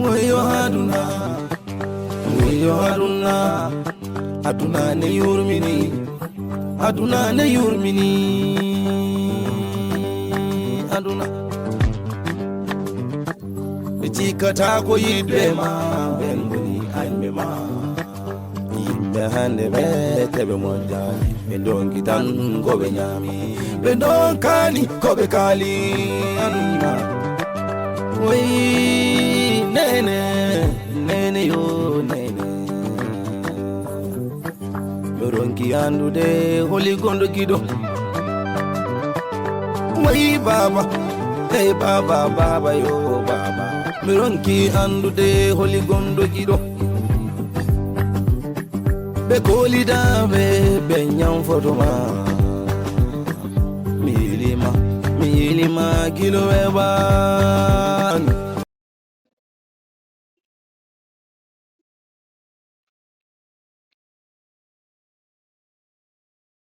Wayo aduna, wayo aduna, aduna ne yurmini, aduna ne yurmini, aduna. Chikata ko yidema, benguni aimema. Yimbe hande be tebe monjani, bendon kitan ko be nyami, bendon kali ko be kali, aduna. Way nene, nene yo nene. Yoronki andu de holi gondo kido. Way baba, hey baba, baba yo baba. Yoronki andu de holi gondo kido. Be koli da be nyam fotoma. Milima kilo eban.